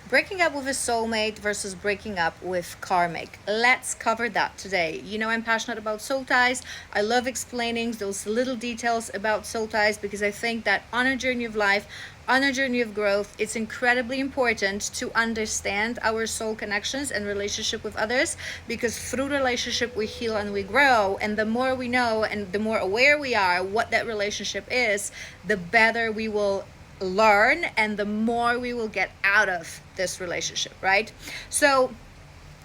Breaking up with a soulmate versus breaking up with karmic. Let's cover that today. You know, I'm passionate about soul ties. I love explaining those little details about soul ties because I think that on a journey of life, on a journey of growth, it's incredibly important to understand our soul connections and relationship with others, because through relationship we heal and we grow, and the more we know and the more aware we are what that relationship is, the better we will learn and the more we will get out of this relationship, right? So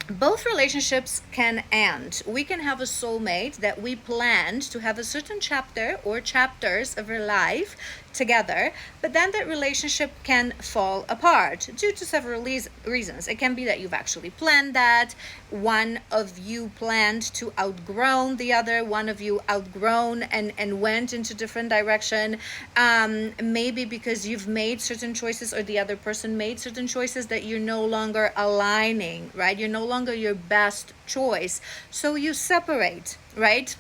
both relationships can end. We can have a soulmate that we planned to have a certain chapter or chapters of our life together, but then that relationship can fall apart due to several reasons. It can be that you've actually planned that, one of you planned to outgrown the other, one of you outgrown and went into different direction. Maybe because you've made certain choices or the other person made certain choices that you're no longer aligning, right? You're no longer your best choice, so you separate, right?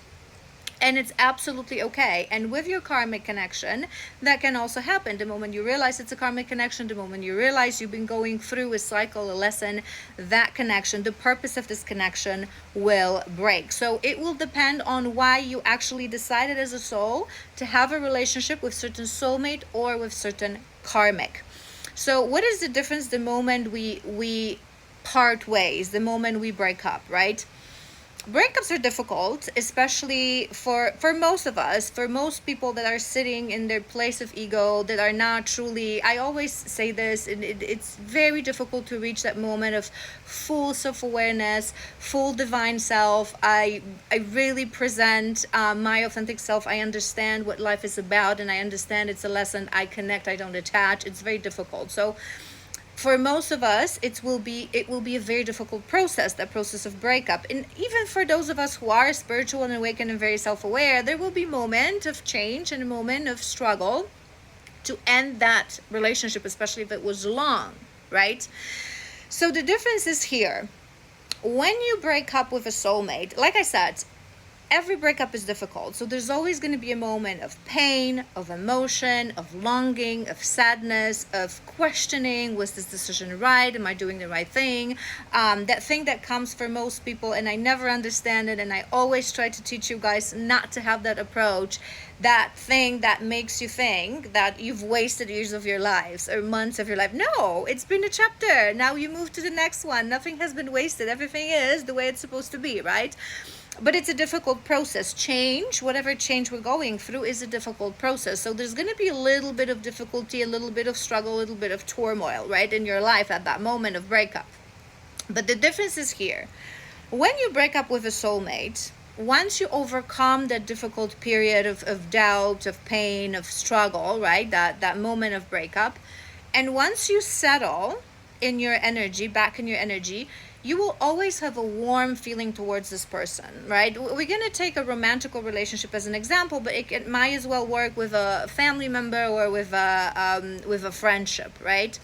And it's absolutely okay. And with your karmic connection, that can also happen. The moment you realize it's a karmic connection, the moment you realize you've been going through a cycle, a lesson, that connection, the purpose of this connection will break. So it will depend on why you actually decided as a soul to have a relationship with certain soulmate or with certain karmic. So what is the difference the moment we part ways, the moment we break up, right? Breakups are difficult, especially for most of us, for most people that are sitting in their place of ego, that are not truly, I always say this, it's very difficult to reach that moment of full self-awareness, full divine self. I really present my authentic self. I understand what life is about, and I understand it's a lesson. I connect, I don't attach. It's very difficult. So for most of us, it will be a very difficult process, that process of breakup. And even for those of us who are spiritual and awakened and very self-aware, there will be moment of change and a moment of struggle to end that relationship, especially if it was long, right? So the difference is here. When you break up with a soulmate, like I said, every breakup is difficult. So there's always going to be a moment of pain, of emotion, of longing, of sadness, of questioning, was this decision right? Am I doing the right thing? That thing that comes for most people, and I never understand it, and I always try to teach you guys not to have that approach. That thing that makes you think that you've wasted years of your lives or months of your life. No, it's been a chapter. Now you move to the next one. Nothing has been wasted. Everything is the way it's supposed to be, right? But it's a difficult process. Change, whatever change we're going through, is a difficult process. So there's going to be a little bit of difficulty, a little bit of struggle, a little bit of turmoil, right, in your life at that moment of breakup. But the difference is here. When you break up with a soulmate, once you overcome that difficult period of doubt, of pain, of struggle, right, that moment of breakup, and once you settle in your energy, back in your energy, you will always have a warm feeling towards this person, right? We're going to take a romantical relationship as an example, but it might as well work with a family member or with a friendship, right?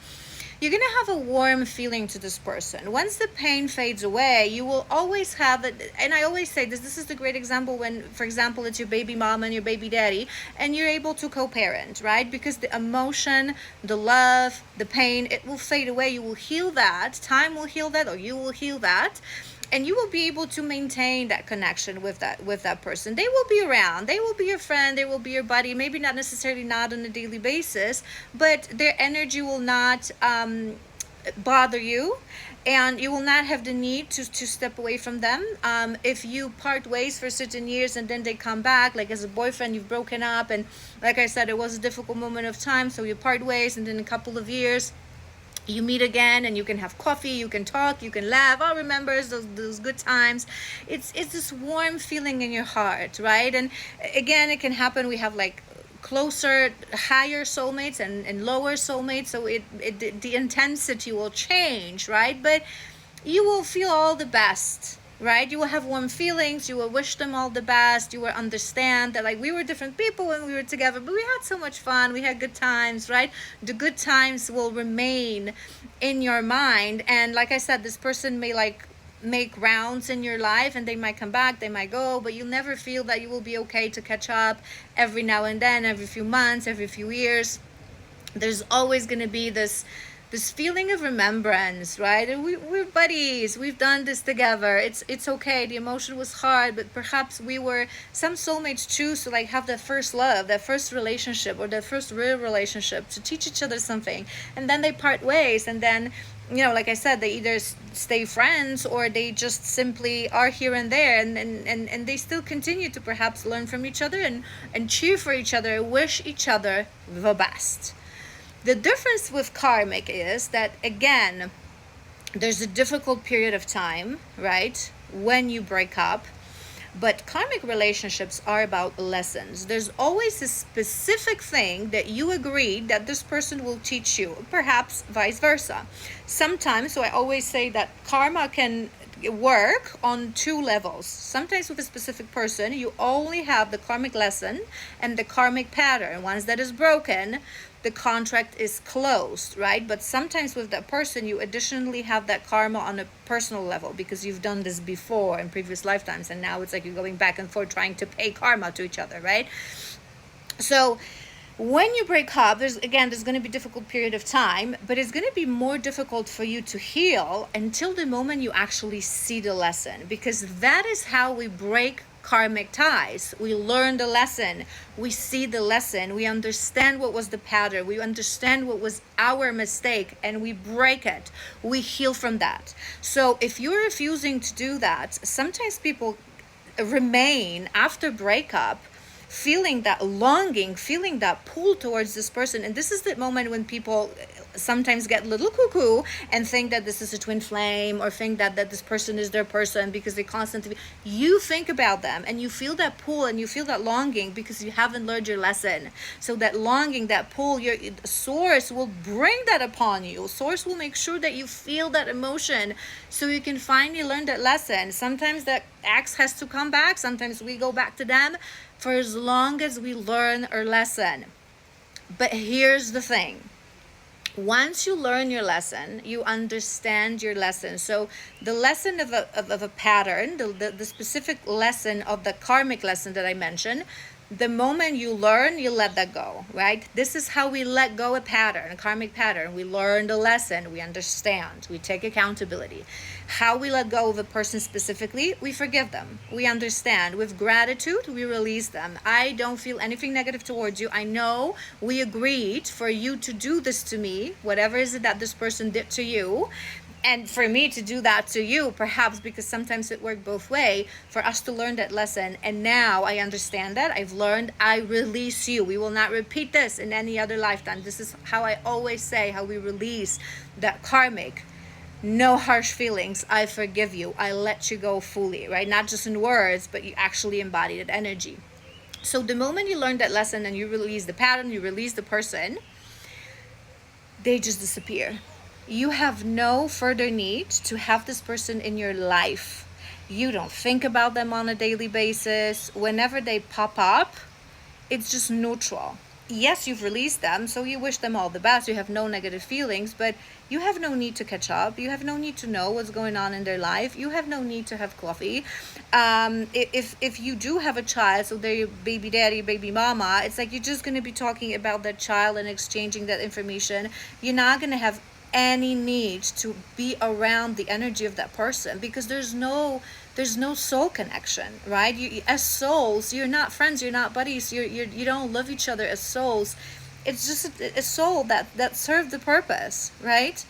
You're going to have a warm feeling to this person. Once the pain fades away, you will always have it. And I always say this is the great example when, for example, it's your baby mom and your baby daddy, and you're able to co-parent, right? Because the emotion, the love, the pain, it will fade away. You will heal that. Time will heal that, or you will heal that, and you will be able to maintain that connection with that person. They will be around, they will be your friend, they will be your buddy, maybe not necessarily not on a daily basis, but their energy will not bother you, and you will not have the need to step away from them. If you part ways for certain years and then they come back, like as a boyfriend, you've broken up, and like I said, it was a difficult moment of time, so you part ways, and then a couple of years you meet again, and you can have coffee, you can talk, you can laugh. Oh, remembers those good times. It's this warm feeling in your heart, right? And again, it can happen. We have like closer, higher soulmates and lower soulmates, so the intensity will change, right? But you will feel all the best, right? You will have warm feelings, you will wish them all the best, you will understand that like we were different people when we were together, but we had so much fun, we had good times, right? The good times will remain in your mind. And like I said, this person may like make rounds in your life, and they might come back, they might go, but you'll never feel that you will be okay to catch up every now and then, every few months, every few years. There's always going to be this feeling of remembrance, right? And we're buddies, we've done this together, it's okay, the emotion was hard, but perhaps we were, some soulmates choose to like have that first love, that first relationship, or that first real relationship, to teach each other something, and then they part ways, and then, you know, like I said, they either stay friends or they just simply are here and there, and they still continue to perhaps learn from each other, and cheer for each other, wish each other the best. The difference with karmic is that, again, there's a difficult period of time, right, when you break up. But karmic relationships are about lessons. There's always a specific thing that you agreed that this person will teach you, perhaps vice versa. Sometimes, so I always say that karma can work on two levels. Sometimes with a specific person, you only have the karmic lesson and the karmic pattern. Once that is broken, the contract is closed, right? But sometimes with that person, you additionally have that karma on a personal level because you've done this before in previous lifetimes, and now it's like you're going back and forth trying to pay karma to each other, right? So when you break up, there's going to be a difficult period of time, but it's going to be more difficult for you to heal until the moment you actually see the lesson, because that is how we break karmic ties. We learn the lesson, we see the lesson, we understand what was the pattern, we understand what was our mistake, and we break it, we heal from that. So if you're refusing to do that, sometimes people remain after breakup feeling that longing, feeling that pull towards this person. And this is the moment when people sometimes get a little cuckoo and think that this is a twin flame, or think that this person is their person, because they constantly, you think about them and you feel that pull and you feel that longing because you haven't learned your lesson. So that longing, that pull, your source will bring that upon you. Source will make sure that you feel that emotion so you can finally learn that lesson. Sometimes that ex has to come back, sometimes we go back to them, for as long as we learn our lesson. But here's the thing. Once you learn your lesson, you understand your lesson. So the lesson of a pattern, the specific lesson of the karmic lesson that I mentioned, the moment you learn, you let that go, right? This is how we let go a pattern, a karmic pattern. We learn the lesson, we understand, we take accountability. How we let go of a person specifically, we forgive them, we understand. With gratitude, we release them. I don't feel anything negative towards you. I know we agreed for you to do this to me, whatever is it that this person did to you, and for me to do that to you, perhaps because sometimes it worked both way, for us to learn that lesson. And now I understand that, I've learned, I release you. We will not repeat this in any other lifetime. This is how I always say how we release that karmic. No harsh feelings. I forgive you. I let you go fully, right? Not just in words, but you actually embody that energy. So the moment you learn that lesson and you release the pattern, you release the person, they just disappear. You have no further need to have this person in your life. You don't think about them on a daily basis. Whenever they pop up, it's just neutral. Yes, you've released them, so you wish them all the best. You have no negative feelings, but you have no need to catch up. You have no need to know what's going on in their life. You have no need to have coffee. If you do have a child, so they're your baby daddy, baby mama, it's like you're just going to be talking about that child and exchanging that information. You're not going to have any need to be around the energy of that person, because there's no soul connection, right? You, as souls, you're not friends, you're not buddies, you don't love each other as souls. It's just a soul that served the purpose, right?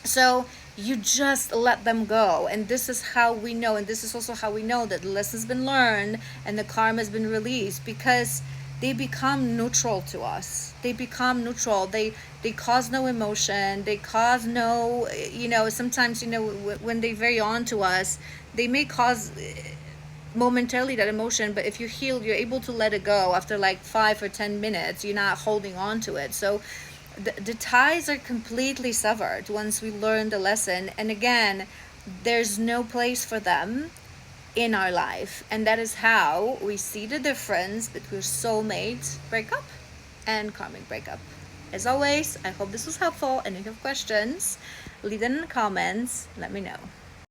So you just let them go. And this is how we know, and this is also how we know that the lesson's been learned and the karma has been released, because they become neutral to us. They become neutral. They cause no emotion. They cause no, sometimes, when they're very on to us, they may cause momentarily that emotion, but if you heal, you're able to let it go after like 5 or 10 minutes. You're not holding on to it. So the ties are completely severed once we learn the lesson. And again, there's no place for them in our life. And that is how we see the difference between soulmate breakup and karmic breakup. As always, I hope this was helpful, and if you have questions, leave them in the comments. Let me know.